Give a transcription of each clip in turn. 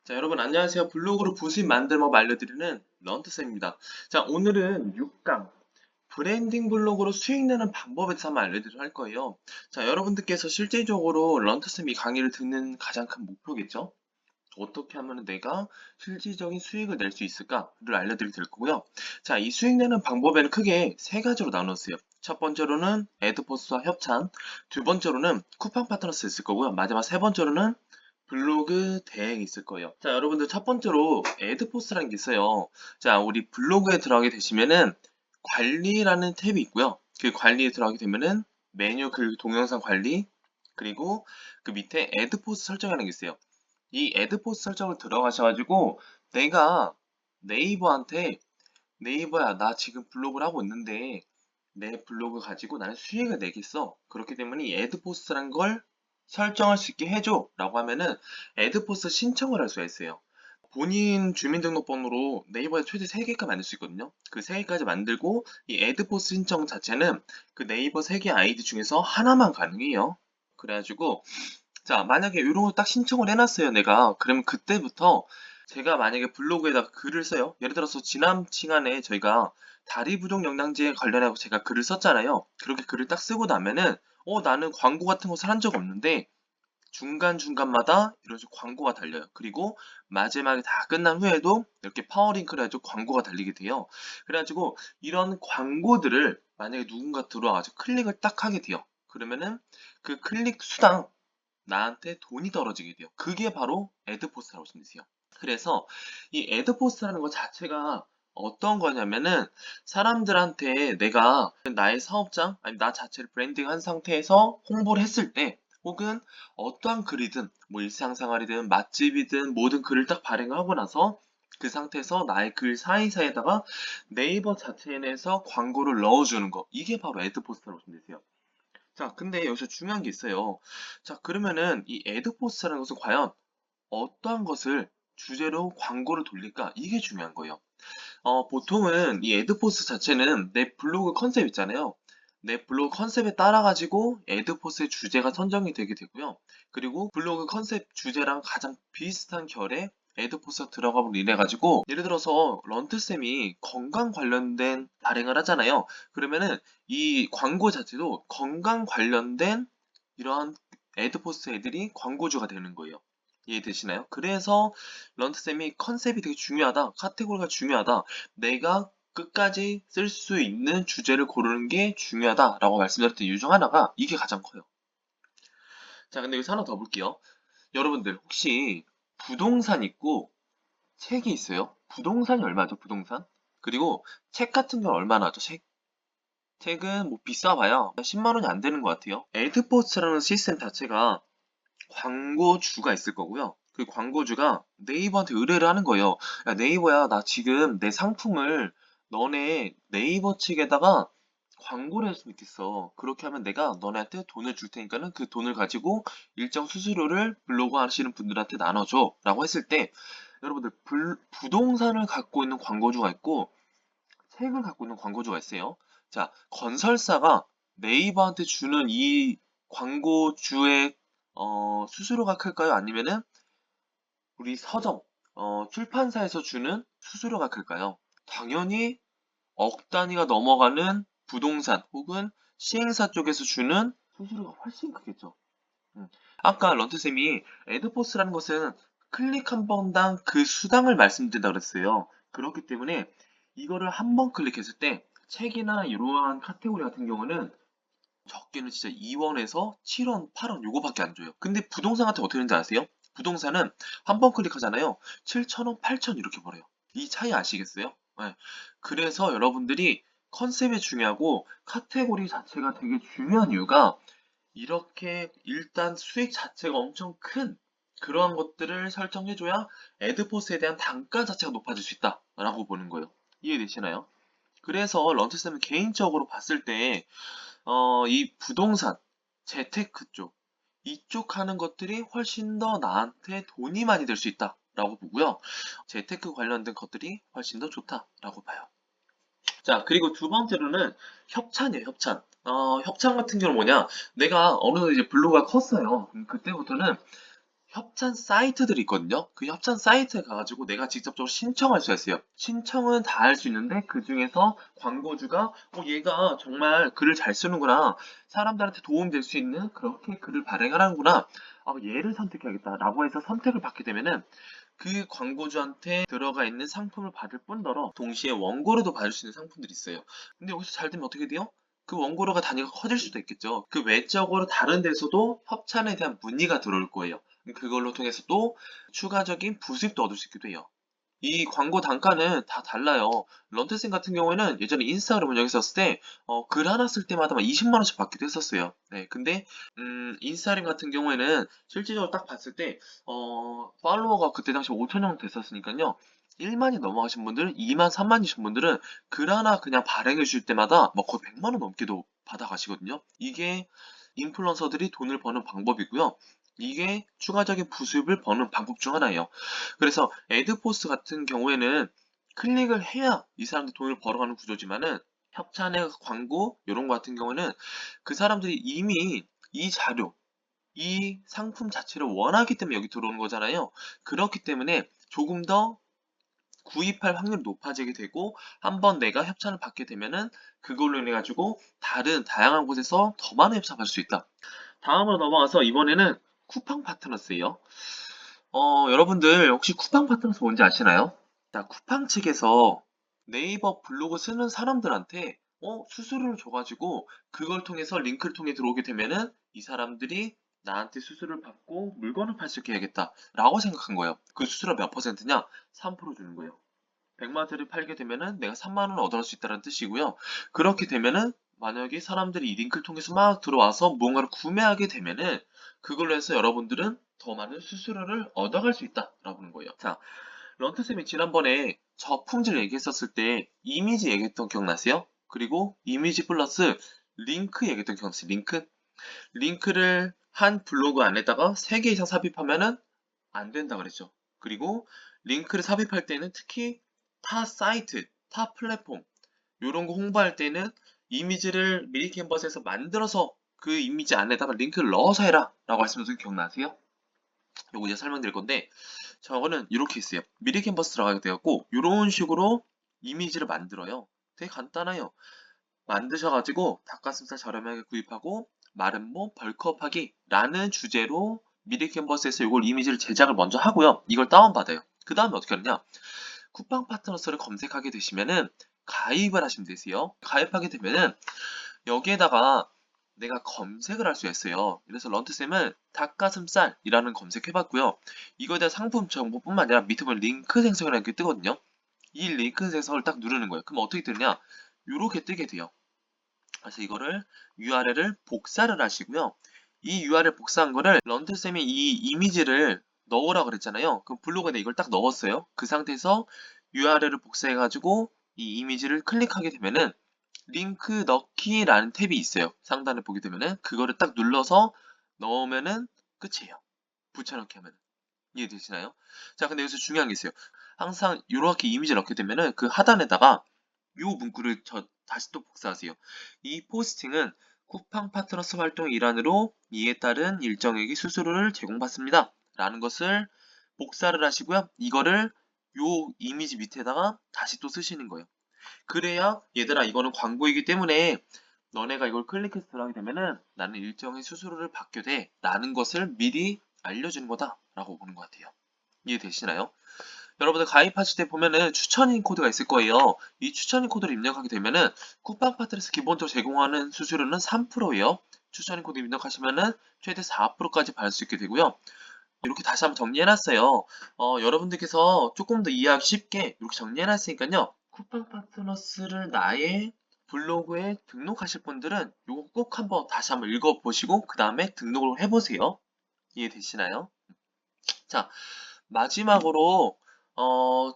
자, 여러분 안녕하세요. 블로그로 부수입 만드는 법 알려드리는 런트쌤입니다. 자, 오늘은 6강 브랜딩 블로그로 수익 내는 방법에 대해서 한번 알려드리도록 할 거예요. 자, 여러분들께서 실질적으로 런트쌤 이 강의를 듣는 가장 큰 목표겠죠? 어떻게 하면 내가 실질적인 수익을 낼 수 있을까를 알려드릴 거고요. 자, 이 수익 내는 방법에는 크게 세 가지로 나눴어요. 첫 번째로는 애드포스와 협찬, 두 번째로는 쿠팡 파트너스 있을 거고요. 마지막 세 번째로는 블로그 대행이 있을 거예요. 자, 여러분들 첫 번째로 애드포스라는 게 있어요. 자, 우리 블로그에 들어가게 되시면은 관리라는 탭이 있고요. 그 관리에 들어가게 되면은 메뉴 그 동영상 관리, 그리고 그 밑에 애드포스 설정하는 게 있어요. 이 애드포스 설정을 들어가셔가지고 내가 네이버한테 네이버야, 나 지금 블로그를 하고 있는데 내 블로그 가지고 나는 수익을 내겠어. 그렇기 때문에 이 애드포스라는 걸 설정할 수 있게 해줘 라고 하면은 애드포스 신청을 할 수가 있어요. 본인 주민등록번호로 네이버에 최대 3개가 만들 수 있거든요. 그 3개까지 만들고 이 애드포스 신청 자체는 그 네이버 3개 아이디 중에서 하나만 가능해요. 그래가지고 자, 만약에 이런 거 딱 신청을 해놨어요, 내가. 그러면 그때부터 제가 만약에 블로그에다가 글을 써요. 예를 들어서 지난 시간에 저희가 다리 부종 영양제에 관련해서 제가 글을 썼잖아요. 그렇게 글을 딱 쓰고 나면은 나는 광고 같은 것을 한 적 없는데 중간중간마다 이런 식으로 광고가 달려요. 그리고 마지막에 다 끝난 후에도 이렇게 파워링크를 해가지고 광고가 달리게 돼요. 그래가지고 이런 광고들을 만약에 누군가 들어와가지고 클릭을 딱 하게 돼요. 그러면은 그 클릭 수당 나한테 돈이 떨어지게 돼요. 그게 바로 애드포스라고 보시면 되세요. 그래서 이 애드포스라는 것 자체가 어떤 거냐면은 사람들한테 내가 나의 사업장 아니 나 자체를 브랜딩한 상태에서 홍보를 했을 때 혹은 어떠한 글이든 뭐 일상생활이든 맛집이든 모든 글을 딱 발행을 하고 나서 그 상태에서 나의 글 사이사이에다가 네이버 자체 내에서 광고를 넣어주는 거 이게 바로 애드포스라고 보시면 되세요. 자, 근데 여기서 중요한 게 있어요. 자, 그러면은 이 애드포스라는 것은 과연 어떠한 것을 주제로 광고를 돌릴까? 이게 중요한 거예요. 보통은 이 애드포스 자체는 내 블로그 컨셉 있잖아요. 내 블로그 컨셉에 따라가지고 애드포스의 주제가 선정이 되게 되고요. 그리고 블로그 컨셉 주제랑 가장 비슷한 결의 애드포스가 들어가고 이래가지고 예를 들어서 런트쌤이 건강 관련된 발행을 하잖아요. 그러면은 이 광고 자체도 건강 관련된 이러한 애드포스 애들이 광고주가 되는 거예요. 이해되시나요? 그래서 런트쌤이 컨셉이 되게 중요하다. 카테고리가 중요하다. 내가 끝까지 쓸 수 있는 주제를 고르는 게 중요하다라고 말씀드렸던 이유 중 하나가 이게 가장 커요. 자, 근데 여기서 하나 더 볼게요. 여러분들 혹시 부동산 있고 책이 있어요? 부동산이 얼마죠? 부동산? 그리고 책 같은 건 얼마나 하죠? 책은 뭐 비싸봐야 10만 원이 안 되는 것 같아요. 에드포스라는 시스템 자체가 광고주가 있을 거고요. 그 광고주가 네이버한테 의뢰를 하는 거예요. 야, 네이버야, 나 지금 내 상품을 너네 네이버 측에다가 광고를 했으면 좋겠어. 그렇게 하면 내가 너네한테 돈을 줄 테니까는 그 돈을 가지고 일정 수수료를 블로그 하시는 분들한테 나눠줘. 라고 했을 때, 여러분들, 부동산을 갖고 있는 광고주가 있고, 책을 갖고 있는 광고주가 있어요. 자, 건설사가 네이버한테 주는 이 광고주의 수수료가 클까요? 아니면은 우리 서점, 출판사에서 주는 수수료가 클까요? 당연히 억 단위가 넘어가는 부동산 혹은 시행사 쪽에서 주는 수수료가 훨씬 크겠죠. 아까 런트쌤이 애드포스라는 것은 클릭 한 번당 그 수당을 말씀드린다고 그랬어요. 그렇기 때문에 이거를 한 번 클릭했을 때 책이나 이러한 카테고리 같은 경우는 적게는 진짜 2원에서 7원, 8원 요거밖에 안 줘요. 근데 부동산 같은 거 어떻게 되는지 아세요? 부동산은 한 번 클릭하잖아요. 7,000원, 8,000원 이렇게 벌어요. 이 차이 아시겠어요? 네. 그래서 여러분들이 컨셉이 중요하고 카테고리 자체가 되게 중요한 이유가 이렇게 일단 수익 자체가 엄청 큰 그러한 것들을 설정해줘야 애드포스에 대한 단가 자체가 높아질 수 있다라고 보는 거예요. 이해되시나요? 그래서 런트쌤은 개인적으로 봤을 때 이 부동산, 재테크 쪽, 이쪽 하는 것들이 훨씬 더 나한테 돈이 많이 될 수 있다라고 보고요. 재테크 관련된 것들이 훨씬 더 좋다라고 봐요. 자, 그리고 두 번째로는 협찬이에요, 협찬. 협찬 같은 경우는 뭐냐? 내가 어느 정도 이제 블로그가 컸어요. 그럼 그때부터는 협찬 사이트들이 있거든요. 그 협찬 사이트에 가가지고 내가 직접적으로 신청할 수가 있어요. 신청은 다 할 수 있는데 그 중에서 광고주가 얘가 정말 글을 잘 쓰는구나. 사람들한테 도움 될 수 있는 그렇게 글을 발행하는구나. 얘를 선택해야겠다라고 해서 선택을 받게 되면은 그 광고주한테 들어가 있는 상품을 받을 뿐더러 동시에 원고료도 받을 수 있는 상품들이 있어요. 근데 여기서 잘 되면 어떻게 돼요? 그 원고료가 단위가 커질 수도 있겠죠. 그 외적으로 다른 데서도 협찬에 대한 문의가 들어올 거예요. 그걸로 통해서 또 추가적인 부수입도 얻을 수 있기도 해요. 이 광고 단가는 다 달라요. 런트쌤 같은 경우에는 예전에 인스타그램 운영했었을 때, 글 하나 쓸 때마다 막 20만 원씩 받기도 했었어요. 네, 근데, 인스타그램 같은 경우에는 실질적으로 딱 봤을 때, 팔로워가 그때 당시 5천 명 됐었으니까요. 1만이 넘어가신 분들, 2만, 3만이신 분들은 글 하나 그냥 발행해 줄 때마다 뭐 거의 100만 원 넘게도 받아가시거든요. 이게 인플루언서들이 돈을 버는 방법이고요. 이게 추가적인 부수입을 버는 방법 중 하나예요. 그래서 애드포스 같은 경우에는 클릭을 해야 이 사람들 돈을 벌어가는 구조지만은 협찬의 광고 이런 거 같은 경우는 그 사람들이 이미 이 자료, 이 상품 자체를 원하기 때문에 여기 들어오는 거잖아요. 그렇기 때문에 조금 더 구입할 확률이 높아지게 되고 한번 내가 협찬을 받게 되면은 그걸로 인해 가지고 다른 다양한 곳에서 더 많은 협찬을 받을 수 있다. 다음으로 넘어가서 이번에는 쿠팡 파트너스예요. 여러분들 혹시 쿠팡 파트너스 뭔지 아시나요? 자, 쿠팡 측에서 네이버 블로그 쓰는 사람들한테 수수료를 줘가지고 그걸 통해서 링크를 통해 들어오게 되면은 이 사람들이 나한테 수수료를 받고 물건을 팔 수 있게 해야겠다 라고 생각한 거예요. 그 수수료 몇 퍼센트냐? 3% 주는 거예요. 100만 원짜리 팔게 되면은 내가 3만 원을 얻어갈 수 있다는 뜻이고요. 그렇게 되면은 만약에 사람들이 이 링크를 통해서 막 들어와서 무언가를 구매하게 되면은 그걸로 해서 여러분들은 더 많은 수수료를 얻어갈 수 있다라고 하는 거예요. 자, 런트쌤이 지난번에 저품질 얘기했었을 때 이미지 얘기했던 기억나세요? 그리고 이미지 플러스 링크 얘기했던 기억나세요? 링크를 한 블로그 안에다가 3개 이상 삽입하면은 안 된다 그랬죠. 그리고 링크를 삽입할 때는 특히 타 사이트, 타 플랫폼 이런 거 홍보할 때는 이미지를 미리 캔버스에서 만들어서 그 이미지 안에다가 링크를 넣어서 해라 라고 말씀드린 거 기억나세요? 요거 이제 설명드릴 건데 저거는 이렇게 있어요. 미리 캔버스 들어가게 되었고 이런 식으로 이미지를 만들어요. 되게 간단해요. 만드셔가지고 닭가슴살 저렴하게 구입하고 마른 몸 벌크업하기 라는 주제로 미리 캔버스에서 이걸 이미지를 제작을 먼저 하고요. 이걸 다운받아요. 그 다음에 어떻게 하느냐? 쿠팡 파트너스를 검색하게 되시면은 가입을 하시면 되세요. 가입하게 되면은 여기에다가 내가 검색을 할 수가 있어요. 그래서 런트쌤은 닭가슴살이라는 검색해봤고요. 이거에 대한 상품 정보뿐만 아니라 밑에 보면 링크 생성이라는 게 뜨거든요. 이 링크 생성을 딱 누르는 거예요. 그럼 어떻게 뜨냐? 이렇게 뜨게 돼요. 그래서 이거를 URL을 복사를 하시고요. 이 URL 복사한 거를 런트쌤이 이 이미지를 넣으라 그랬잖아요. 그럼 블로그에 이걸 딱 넣었어요. 그 상태에서 URL을 복사해가지고 이 이미지를 클릭하게 되면은 링크 넣기라는 탭이 있어요. 상단에 보게 되면은 그거를 딱 눌러서 넣으면은 끝이에요. 붙여넣기 하면 이해되시나요? 자, 근데 여기서 중요한 게 있어요. 항상 이렇게 이미지를 넣게 되면은 그 하단에다가 이 문구를 다시 또 복사하세요. 이 포스팅은 쿠팡 파트너스 활동 일환으로 이에 따른 일정액의 수수료를 제공받습니다. 라는 것을 복사를 하시고요. 이거를 요 이미지 밑에다가 다시 또 쓰시는 거예요. 그래야 얘들아 이거는 광고이기 때문에 너네가 이걸 클릭해서 들어가게 되면은 나는 일정의 수수료를 받게 돼 라는 것을 미리 알려주는 거다 라고 보는 것 같아요. 이해되시나요? 여러분들 가입하실 때 보면은 추천인 코드가 있을 거예요. 이 추천인 코드를 입력하게 되면은 쿠팡 파트너스 기본적으로 제공하는 수수료는 3%예요. 추천인 코드 입력하시면은 최대 4%까지 받을 수 있게 되고요. 이렇게 다시 한번 정리해놨어요. 여러분들께서 조금 더 이해하기 쉽게 이렇게 정리해놨으니까요. 쿠팡 파트너스를 나의 블로그에 등록하실 분들은 이거 꼭 한번 다시 한번 읽어보시고 그 다음에 등록을 해보세요. 이해되시나요? 자, 마지막으로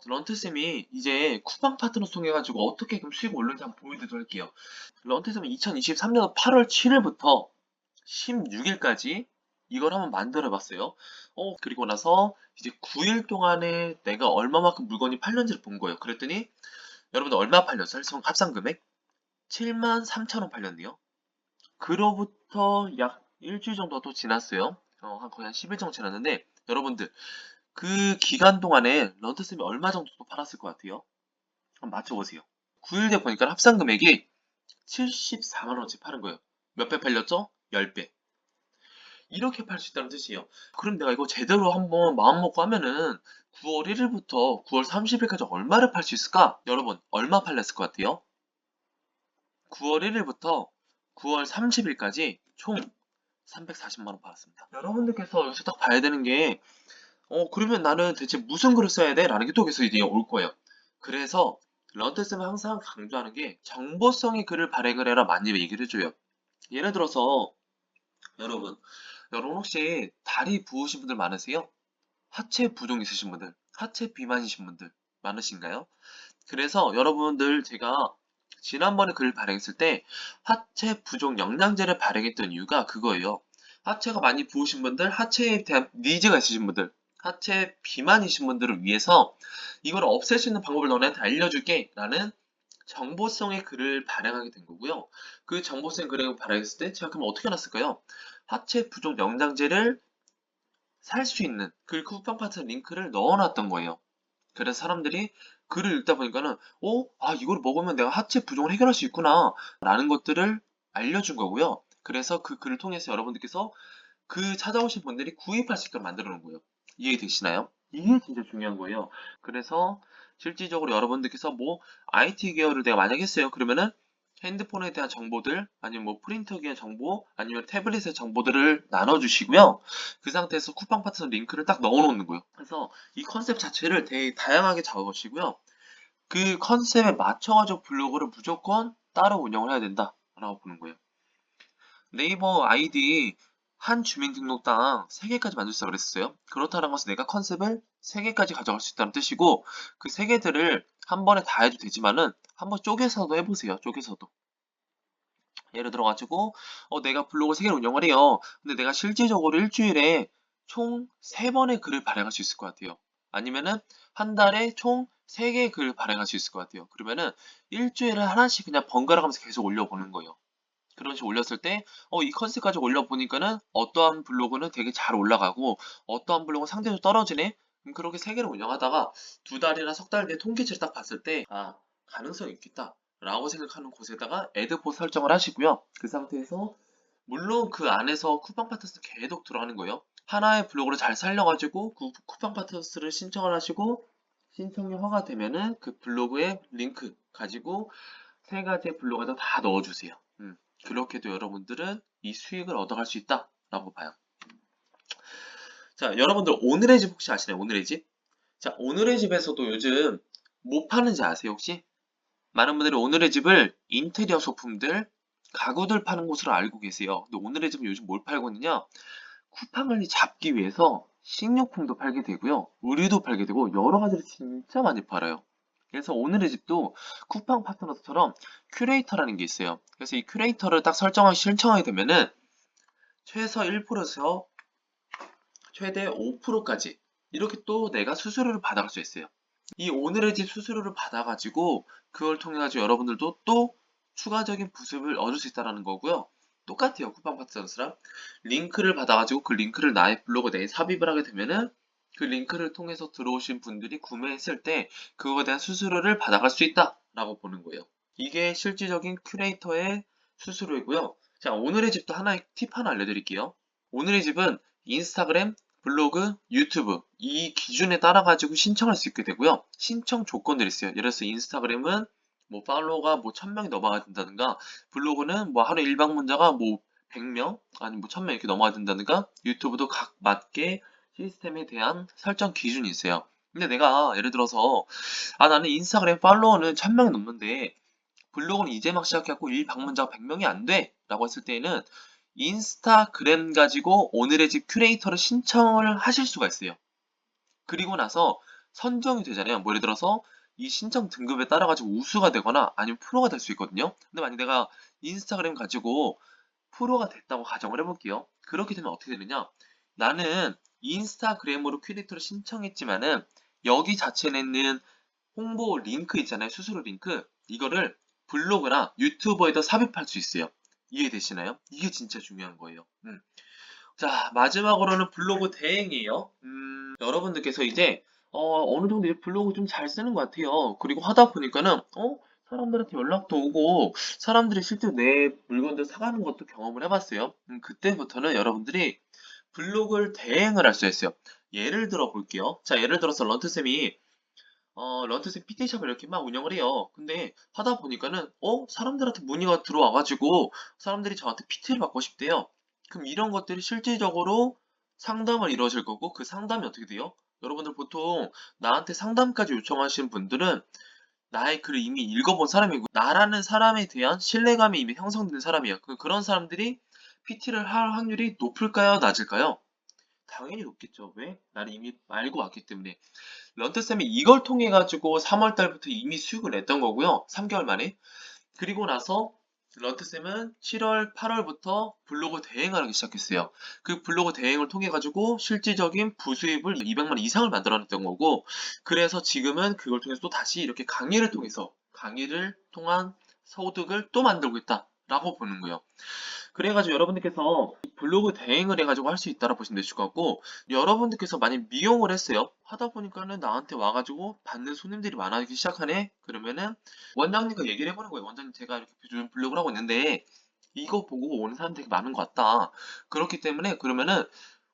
런트쌤이 이제 쿠팡 파트너스 통해가지고 어떻게 그럼 수익을 올리는지 한번 보여드리도록 할게요. 런트쌤은 2023년 8월 7일부터 16일까지 이걸 한번 만들어 봤어요. 그리고 나서 이제 9일 동안에 내가 얼마만큼 물건이 팔렸는지를 본 거예요. 그랬더니 여러분들 얼마 팔렸어요? 합산 금액? 7만 3천 원 팔렸네요. 그로부터 약 일주일 정도 또 지났어요. 거의 한 10일 정도 지났는데 여러분들 그 기간 동안에 런트쌤이 얼마 정도 팔았을 것 같아요? 한번 맞춰보세요. 9일 돼 보니까 합산 금액이 74만 원어치 파는 거예요. 몇 배 팔렸죠? 10배. 이렇게 팔 수 있다는 뜻이에요. 그럼 내가 이거 제대로 한번 마음 먹고 하면은 9월 1일부터 9월 30일까지 얼마를 팔 수 있을까? 여러분, 얼마 팔렸을 것 같아요? 9월 1일부터 9월 30일까지 총 340만 원 팔았습니다. 여러분들께서 여기서 딱 봐야 되는 게, 그러면 나는 대체 무슨 글을 써야 돼? 라는 게 또 계속 이제 올 거예요. 그래서 런트쌤은 항상 강조하는 게 정보성의 글을 발행을 해라 많이 얘기를 해줘요. 예를 들어서 여러분, 여러분 혹시 다리 부으신 분들 많으세요? 하체 부종 있으신 분들, 하체 비만이신 분들 많으신가요? 그래서 여러분들 제가 지난번에 글을 발행했을 때 하체 부종 영양제를 발행했던 이유가 그거예요. 하체가 많이 부으신 분들, 하체에 대한 니즈가 있으신 분들, 하체 비만이신 분들을 위해서 이걸 없앨 수 있는 방법을 너네한테 알려줄게 라는 정보성의 글을 발행하게 된 거고요. 그 정보성 글을 발행했을 때 제가 그럼 어떻게 해놨을까요? 하체 부종 영양제를 살 수 있는 그 쿠팡 파트 링크를 넣어놨던 거예요. 그래서 사람들이 글을 읽다 보니까는 이걸 먹으면 내가 하체 부종을 해결할 수 있구나 라는 것들을 알려준 거고요. 그래서 그 글을 통해서 여러분들께서 그 찾아오신 분들이 구입할 수 있도록 만들어 놓은 거예요. 이해되시나요? 이게 진짜 중요한 거예요. 그래서 실질적으로 여러분들께서 뭐 IT 계열을 내가 만약에 했어요. 그러면은 핸드폰에 대한 정보들 아니면 뭐 프린터기의 정보 아니면 태블릿의 정보들을 나눠주시고요. 그 상태에서 쿠팡 파트너 링크를 딱 넣어놓는 거예요. 그래서 이 컨셉 자체를 되게 다양하게 잡아보시고요. 그 컨셉에 맞춰가지고 블로그를 무조건 따로 운영을 해야 된다라고 보는 거예요. 네이버 아이디 한 주민등록당 3개까지 만들 수 있다고 그랬어요. 그렇다는 것은 내가 컨셉을 3개까지 가져갈 수 있다는 뜻이고 그 3개들을 한 번에 다 해도 되지만은 한번 쪼개서도 해보세요. 쪼개서도. 예를 들어가지고 내가 블로그 3개를 운영을 해요. 근데 내가 실질적으로 일주일에 총 3번의 글을 발행할 수 있을 것 같아요. 아니면은 한 달에 총 3개의 글을 발행할 수 있을 것 같아요. 그러면은 일주일에 하나씩 그냥 번갈아 가면서 계속 올려보는 거예요. 그런 식으로 올렸을 때, 이 컨셉까지 올려보니까는 어떠한 블로그는 되게 잘 올라가고, 어떠한 블로그는 상대적으로 떨어지네? 그렇게 3개를 운영하다가 2달이나 석 달 뒤에 통계치를 딱 봤을 때, 가능성이 있겠다. 라고 생각하는 곳에다가 애드포 설정을 하시고요. 그 상태에서, 물론 그 안에서 쿠팡 파트너스 계속 들어가는 거예요. 하나의 블로그를 잘 살려가지고, 쿠팡 파트너스를 신청을 하시고, 신청이 허가 되면은 그 블로그에 링크 가지고 3가지의 블로그에다 다 넣어주세요. 그렇게도 여러분들은 이 수익을 얻어갈 수 있다라고 봐요. 자, 여러분들 오늘의 집 혹시 아시나요? 오늘의 집? 자, 오늘의 집에서도 요즘 뭐 파는지 아세요, 혹시? 많은 분들이 오늘의 집을 인테리어 소품들, 가구들 파는 곳으로 알고 계세요. 근데 오늘의 집은 요즘 뭘 팔고 있느냐? 쿠팡을 잡기 위해서 식료품도 팔게 되고요. 의류도 팔게 되고 여러 가지를 진짜 많이 팔아요. 그래서 오늘의 집도 쿠팡 파트너스처럼 큐레이터라는 게 있어요. 그래서 이 큐레이터를 딱 신청하게 되면은 최소 1%에서 최대 5%까지 이렇게 또 내가 수수료를 받아갈 수 있어요. 이 오늘의 집 수수료를 받아가지고 그걸 통해 가지고 여러분들도 또 추가적인 부습을 얻을 수 있다는 거고요. 똑같아요. 쿠팡 파트너스랑 링크를 받아가지고 그 링크를 나의 블로그 내에 삽입을 하게 되면은 그 링크를 통해서 들어오신 분들이 구매했을 때 그거에 대한 수수료를 받아갈 수 있다라고 보는 거예요. 이게 실질적인 큐레이터의 수수료이고요. 자, 오늘의 집도 하나의 팁 하나 알려드릴게요. 오늘의 집은 인스타그램, 블로그, 유튜브 이 기준에 따라 가지고 신청할 수 있게 되고요. 신청 조건들이 있어요. 예를 들어서 인스타그램은 뭐 팔로워가 뭐 1000명이 넘어가야 된다든가 블로그는 뭐 하루에 일방문자가 뭐 100명 아니면 뭐 1000명 이렇게 넘어가야 된다든가 유튜브도 각 맞게 시스템에 대한 설정 기준이 있어요. 근데 내가 예를 들어서 나는 인스타그램 팔로워는 1000명이 넘는데 블로그는 이제 막 시작해갖고 일방문자가 100명이 안 돼! 라고 했을 때에는 인스타그램 가지고 오늘의 집 큐레이터를 신청을 하실 수가 있어요. 그리고 나서 선정이 되잖아요. 뭐 예를 들어서 이 신청 등급에 따라 가지고 우수가 되거나 아니면 프로가 될 수 있거든요. 근데 만약 내가 인스타그램 가지고 프로가 됐다고 가정을 해볼게요. 그렇게 되면 어떻게 되느냐? 나는 인스타그램으로 큐레이터를 신청했지만은 여기 자체에 있는 홍보 링크 있잖아요. 수수료 링크. 이거를 블로그나 유튜버에다 삽입할 수 있어요. 이해되시나요? 이게 진짜 중요한 거예요. 자, 마지막으로는 블로그 대행이에요. 여러분들께서 이제 어느 정도 이제 블로그 좀 잘 쓰는 것 같아요. 그리고 하다 보니까는 사람들한테 연락도 오고 사람들이 실제로 내 물건들 사가는 것도 경험을 해봤어요. 그때부터는 여러분들이 블로그를 대행을 할 수 있어요. 예를 들어 볼게요. 자, 예를 들어서 런트쌤이 런트쌤 PT샵을 이렇게 막 운영을 해요. 근데 하다 보니까는 사람들한테 문의가 들어와가지고 사람들이 저한테 PT를 받고 싶대요. 그럼 이런 것들이 실질적으로 상담을 이루어질 거고 그 상담이 어떻게 돼요? 여러분들 보통 나한테 상담까지 요청하시는 분들은 나의 글을 이미 읽어본 사람이고 나라는 사람에 대한 신뢰감이 이미 형성된 사람이에요. 그런 사람들이 PT를 할 확률이 높을까요? 낮을까요? 당연히 높겠죠. 왜? 나를 이미 알고 왔기 때문에. 런트쌤이 이걸 통해 가지고 3월 달부터 이미 수익을 냈던 거고요. 3개월 만에. 그리고 나서 런트쌤은 7월, 8월부터 블로그 대행을 하기 시작했어요. 그 블로그 대행을 통해 가지고 실질적인 부수입을 200만 원 이상을 만들어냈던 거고, 그래서 지금은 그걸 통해서 또 다시 이렇게 강의를 통한 소득을 또 만들고 있다라고 보는 거예요. 그래가지고 여러분들께서 블로그 대행을 해가지고 할 수 있다고 보시면 되실 것 같고, 여러분들께서 만약 미용을 했어요. 하다 보니까는 나한테 와가지고 받는 손님들이 많아지기 시작하네. 그러면은 원장님과 얘기를 해보는 거예요. 원장님, 제가 이렇게 요즘 블로그를 하고 있는데 이거 보고 오는 사람들이 많은 것 같다. 그렇기 때문에 그러면은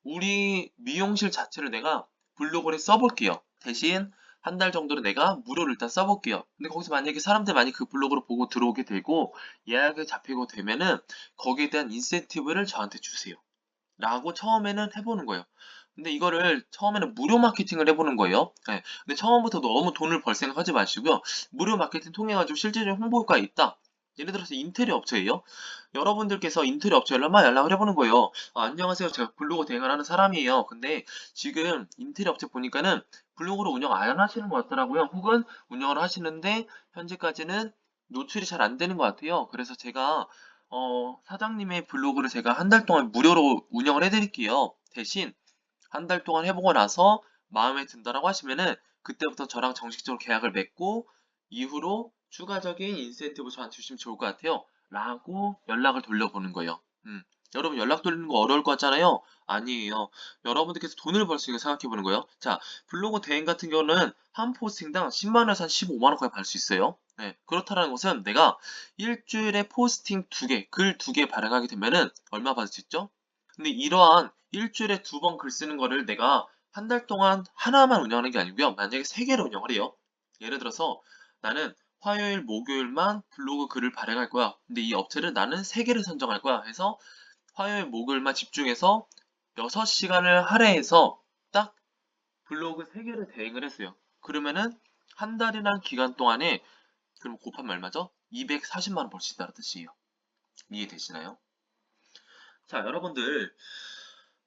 우리 미용실 자체를 내가 블로그를 써볼게요. 대신 한 달 정도는 내가 무료로 일단 써볼게요. 근데 거기서 만약에 사람들 많이 그 블로그를 보고 들어오게 되고 예약이 잡히고 되면은 거기에 대한 인센티브를 저한테 주세요. 라고 처음에는 해보는 거예요. 근데 이거를 처음에는 무료 마케팅을 해보는 거예요. 네. 근데 처음부터 너무 돈을 벌 생각하지 마시고요. 무료 마케팅 통해가지고 실질적인 홍보 효과가 있다. 예를 들어서 인테리어 업체예요. 여러분들께서 인테리어 업체에 막 연락을 해보는 거예요. 안녕하세요. 제가 블로그 대행을 하는 사람이에요. 근데 지금 인테리어 업체 보니까는 블로그를 운영 안 하시는 것 같더라고요. 혹은 운영을 하시는데 현재까지는 노출이 잘 안 되는 것 같아요. 그래서 제가 사장님의 블로그를 제가 한 달 동안 무료로 운영을 해드릴게요. 대신 한 달 동안 해보고 나서 마음에 든다라고 하시면은 그때부터 저랑 정식적으로 계약을 맺고 이후로 추가적인 인센티브 저한테 주시면 좋을 것 같아요. 라고 연락을 돌려보는 거예요. 여러분 연락 돌리는 거 어려울 것 같잖아요? 아니에요. 여러분들께서 돈을 벌 수 있게 생각해 보는 거예요. 자, 블로그 대행 같은 경우는 한 포스팅당 10만 원에서 한 15만 원까지 받을 수 있어요. 네, 그렇다는 것은 내가 일주일에 포스팅 2개, 글 2개 발행하게 되면은 얼마 받을 수 있죠? 근데 이러한 일주일에 2번 글 쓰는 거를 내가 한 달 동안 하나만 운영하는 게 아니고요. 만약에 3개를 운영을 해요. 예를 들어서 나는 화요일, 목요일만 블로그 글을 발행할 거야. 근데 이 업체를 나는 3개를 선정할 거야. 해서 화요일, 목요일만 집중해서 6시간을 할애해서 딱 블로그 3개를 대행을 했어요. 그러면은 한 달이라는 기간 동안에 그럼 곱하면 얼마죠? 240만 원 벌 수 있다는 뜻이에요. 이해되시나요? 자, 여러분들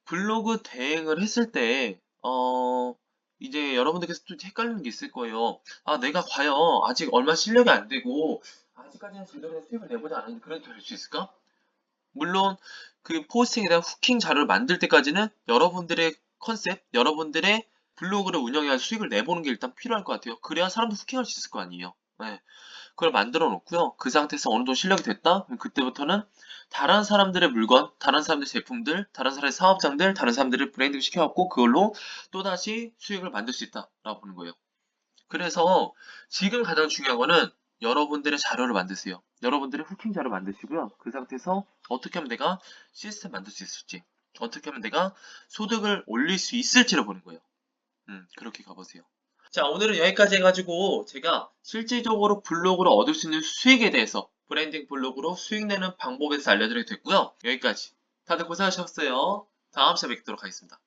블로그 대행을 했을 때 이제 여러분들께서 좀 헷갈리는 게 있을 거예요. 아, 내가 과연 아직 얼마 실력이 안 되고 아직까지는 제대로 된 수익을 내보지 않았는데 그래도 될 수 있을까? 물론 그 포스팅에 대한 후킹 자료를 만들 때까지는 여러분들의 컨셉, 여러분들의 블로그를 운영해야 수익을 내보는 게 일단 필요할 것 같아요. 그래야 사람도 후킹할 수 있을 거 아니에요. 네. 그걸 만들어 놓고요. 그 상태에서 어느 정도 실력이 됐다? 그럼 그때부터는 다른 사람들의 물건, 다른 사람들의 제품들, 다른 사람의 사업장들, 다른 사람들을 브랜딩 시켜갖고 그걸로 또다시 수익을 만들 수 있다라고 보는 거예요. 그래서 지금 가장 중요한 거는 여러분들의 자료를 만드세요. 여러분들의 후킹 자료 만드시고요. 그 상태에서 어떻게 하면 내가 시스템 만들 수 있을지, 어떻게 하면 내가 소득을 올릴 수 있을지를 보는 거예요. 그렇게 가보세요. 자, 오늘은 여기까지 해가지고 제가 실질적으로 블로그로 얻을 수 있는 수익에 대해서 브랜딩 블로그로 수익 내는 방법에 대해서 알려드리게 됐고요. 여기까지. 다들 고생하셨어요. 다음 시간에 뵙도록 하겠습니다.